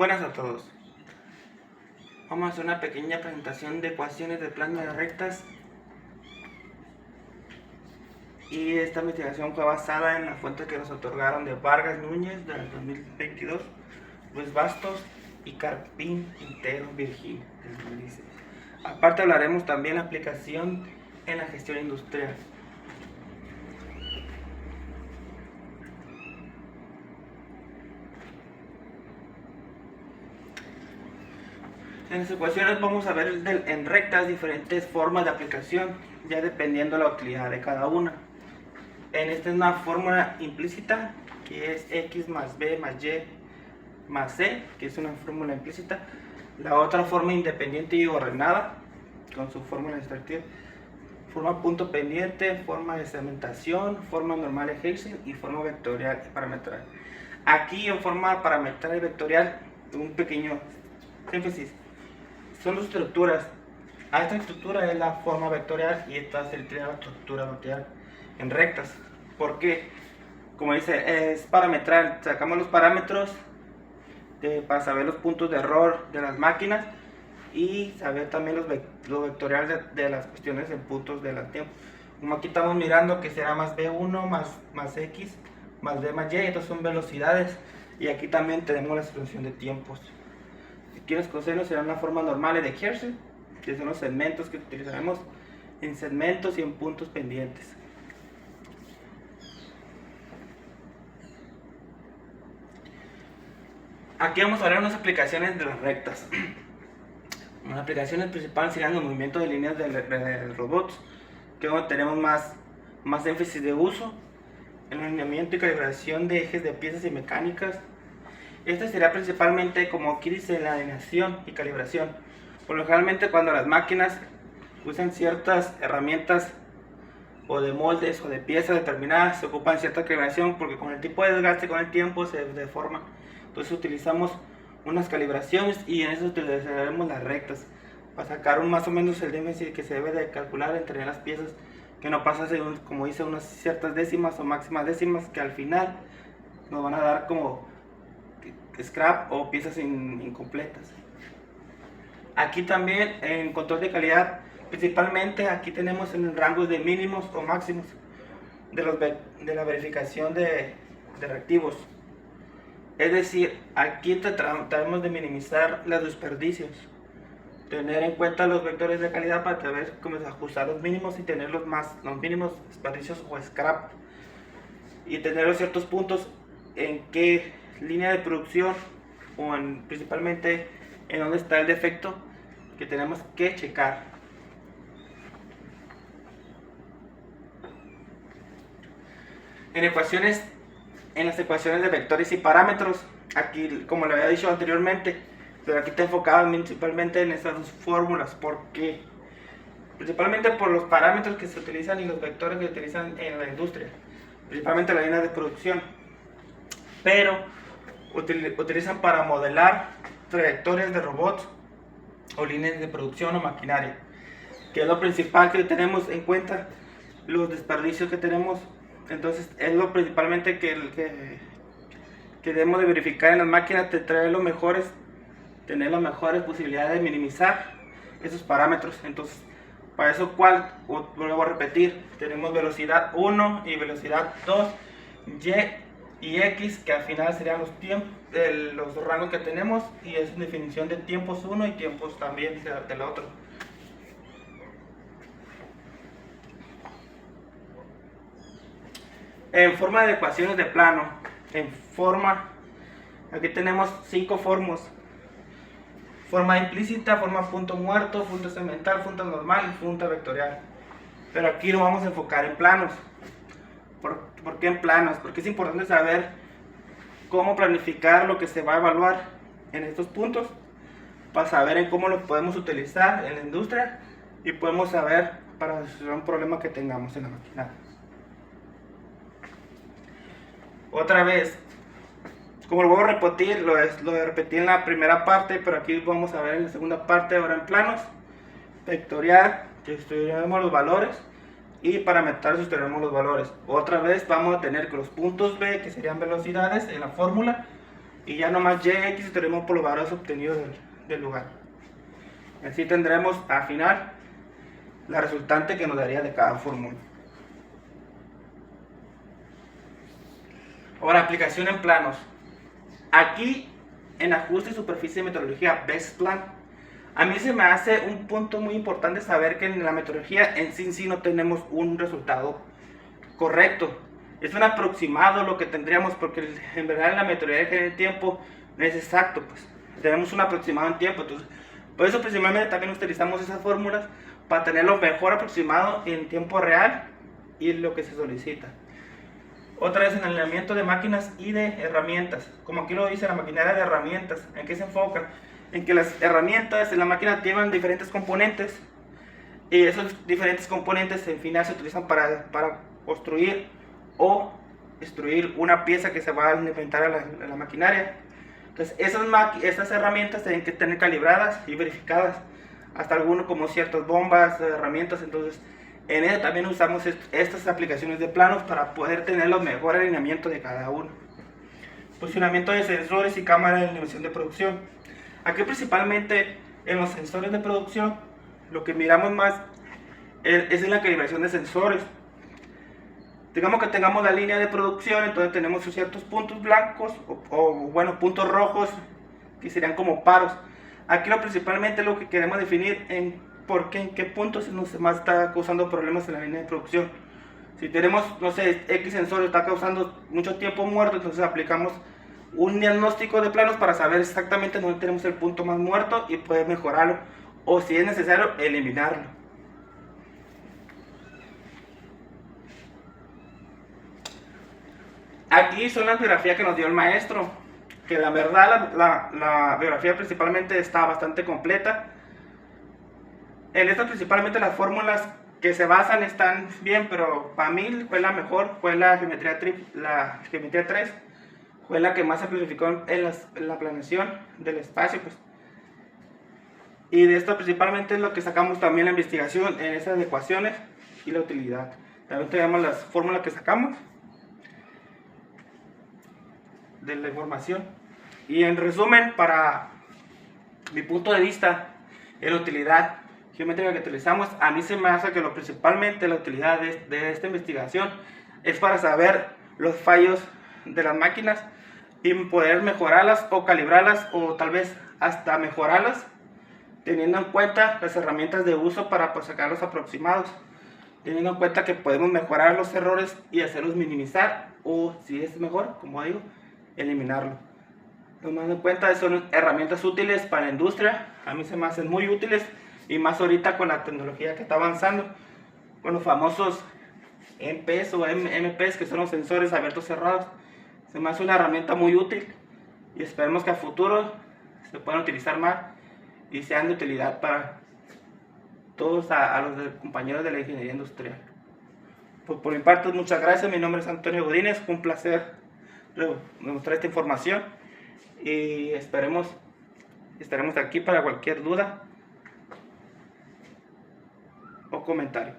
Buenas a todos. Vamos a hacer una pequeña presentación de ecuaciones de plano de rectas. Y esta investigación fue basada en la fuente que nos otorgaron de Vargas Núñez del 2022, Luis Bastos y Carpín Quintero Virgil del 2016. Aparte hablaremos también de la aplicación en la gestión industrial. En las ecuaciones vamos a ver en rectas diferentes formas de aplicación, ya dependiendo de la utilidad de cada una. En esta es una fórmula implícita, que es x más b más y más c, que es una fórmula implícita. La otra forma independiente y ordenada, con su fórmula extractiva. Forma punto pendiente, forma de segmentación, forma normal de Hessian y forma vectorial y parametral. Aquí en forma parametral y vectorial, un pequeño énfasis. Son dos estructuras. Esta estructura es la forma vectorial y esta sería la estructura vectorial en rectas. Porque, como dice, es parametral. Sacamos los parámetros para saber los puntos de error de las máquinas y saber también lo vectorial de las cuestiones en puntos de las tiempos. Como aquí estamos mirando que será más b1 más x más b más y, estas son velocidades, y aquí también tenemos la expresión de tiempos. Aquí los cosenos serán las formas normales de Hessian, que son los segmentos que utilizaremos en segmentos y en puntos pendientes. Aquí vamos a ver unas aplicaciones de las rectas. Las aplicaciones principales serían los movimientos de líneas de robots, que es donde tenemos más énfasis de uso. El alineamiento y calibración de ejes de piezas y mecánicas. Este sería principalmente, como aquí dice, la alineación y calibración. Por lo generalmente cuando las máquinas usan ciertas herramientas o de moldes o de piezas determinadas, se ocupan cierta calibración porque con el tipo de desgaste con el tiempo se deforma. Entonces utilizamos unas calibraciones y en eso utilizaremos las rectas para sacar más o menos el déficit que se debe de calcular entre las piezas, que no pasa según, como dice, unas ciertas décimas o máximas décimas que al final nos van a dar como scrap o piezas incompletas. Aquí también en control de calidad, principalmente aquí tenemos en rangos de mínimos o máximos de la verificación de reactivos. Es decir, aquí tratamos de minimizar los desperdicios, tener en cuenta los vectores de calidad para saber cómo ajustar los mínimos y tener los mínimos desperdicios o scrap, y tener los ciertos puntos en qué línea de producción o principalmente en dónde está el defecto que tenemos que checar. En las ecuaciones de vectores y parámetros, aquí, como le había dicho anteriormente, pero aquí está enfocado principalmente en estas dos fórmulas. ¿Por qué? Principalmente por los parámetros que se utilizan y los vectores que se utilizan en la industria, principalmente la línea de producción, pero utilizan para modelar trayectorias de robots o líneas de producción o maquinaria, que es lo principal que tenemos en cuenta, los desperdicios que tenemos. Entonces es lo principalmente que debemos de verificar en las máquinas, tener las mejores posibilidades de minimizar esos parámetros. Entonces, para eso, vuelvo a repetir, tenemos velocidad 1 y velocidad 2, y x, que al final serían los tiempos, los rangos que tenemos, y es una definición de tiempos 1 y tiempos también del otro. En forma de ecuaciones de plano, aquí tenemos 5 formas: forma implícita, forma punto muerto, punto segmental, punto normal y punto vectorial. Pero aquí lo vamos a enfocar en planos. ¿Por qué en planos? Porque es importante saber cómo planificar lo que se va a evaluar en estos puntos, para saber en cómo lo podemos utilizar en la industria y podemos saber para resolver un problema que tengamos en la máquina. Otra vez, como lo voy a repetir, lo repetí en la primera parte, pero aquí vamos a ver en la segunda parte, ahora en planos. Vectorial, que estudiaremos los valores, y parametral, estudiaremos los valores. Otra vez vamos a tener que los puntos B, que serían velocidades en la fórmula, y ya nomás y, x y tenemos por los valores obtenidos del lugar. Así tendremos al final la resultante que nos daría de cada fórmula. Ahora, aplicación en planos. Aquí, en ajuste y superficie de metodología Best Plan, a mí se me hace un punto muy importante saber que en la metodología en sí no tenemos un resultado correcto. Es un aproximado lo que tendríamos, porque en verdad en la metodología del tiempo no es exacto, pues tenemos un aproximado en tiempo. Entonces, por eso principalmente también utilizamos esas fórmulas para tener lo mejor aproximado en tiempo real y lo que se solicita. Otra vez en el alineamiento de máquinas y de herramientas, como aquí lo dice la maquinaria de herramientas. ¿En qué se enfoca? En que las herramientas en la máquina llevan diferentes componentes, y esos diferentes componentes en final se utilizan para construir o destruir una pieza que se va a implementar a la maquinaria. Entonces esas herramientas tienen que tener calibradas y verificadas, hasta algunos como ciertas bombas, herramientas. Entonces en eso también usamos estas aplicaciones de planos para poder tener los mejor alineamiento de cada uno. Posicionamiento de sensores y cámara de animación de producción. Aquí principalmente en los sensores de producción lo que miramos más es en la calibración de sensores. Digamos que tengamos la línea de producción, entonces tenemos ciertos puntos blancos o bueno, puntos rojos que serían como paros. Aquí principalmente lo que queremos definir en qué puntos más está causando problemas en la línea de producción. Si tenemos, no sé, X sensor está causando mucho tiempo muerto, entonces aplicamos un diagnóstico de planos para saber exactamente dónde tenemos el punto más muerto y poder mejorarlo, o si es necesario, eliminarlo. Aquí son las biografías que nos dio el maestro, que la verdad la biografía principalmente está bastante completa. En esta principalmente las fórmulas que se basan están bien, pero para mí fue la mejor, fue la geometría 3, fue la que más se planificó en la planeación del espacio, pues. Y de esto principalmente es lo que sacamos también la investigación en esas ecuaciones y la utilidad. También tenemos las fórmulas que sacamos de la información. Y en resumen, para mi punto de vista, en la utilidad geométrica que utilizamos, a mí se me hace que principalmente la utilidad de esta investigación es para saber los fallos de las máquinas y poder mejorarlas o calibrarlas, o tal vez hasta mejorarlas, teniendo en cuenta las herramientas de uso para sacar los aproximados, teniendo en cuenta que podemos mejorar los errores y hacerlos minimizar, o si es mejor, como digo, eliminarlo. Tomando en cuenta, son herramientas útiles para la industria, a mí se me hacen muy útiles, y más ahorita con la tecnología que está avanzando, con los famosos MPs o MPs, que son los sensores abiertos cerrados. Se me hace una herramienta muy útil y esperemos que a futuro se puedan utilizar más y sean de utilidad para todos a los compañeros de la ingeniería industrial. Por mi parte, muchas gracias. Mi nombre es Antonio Godínez, fue un placer mostrar esta información y estaremos aquí para cualquier duda o comentario.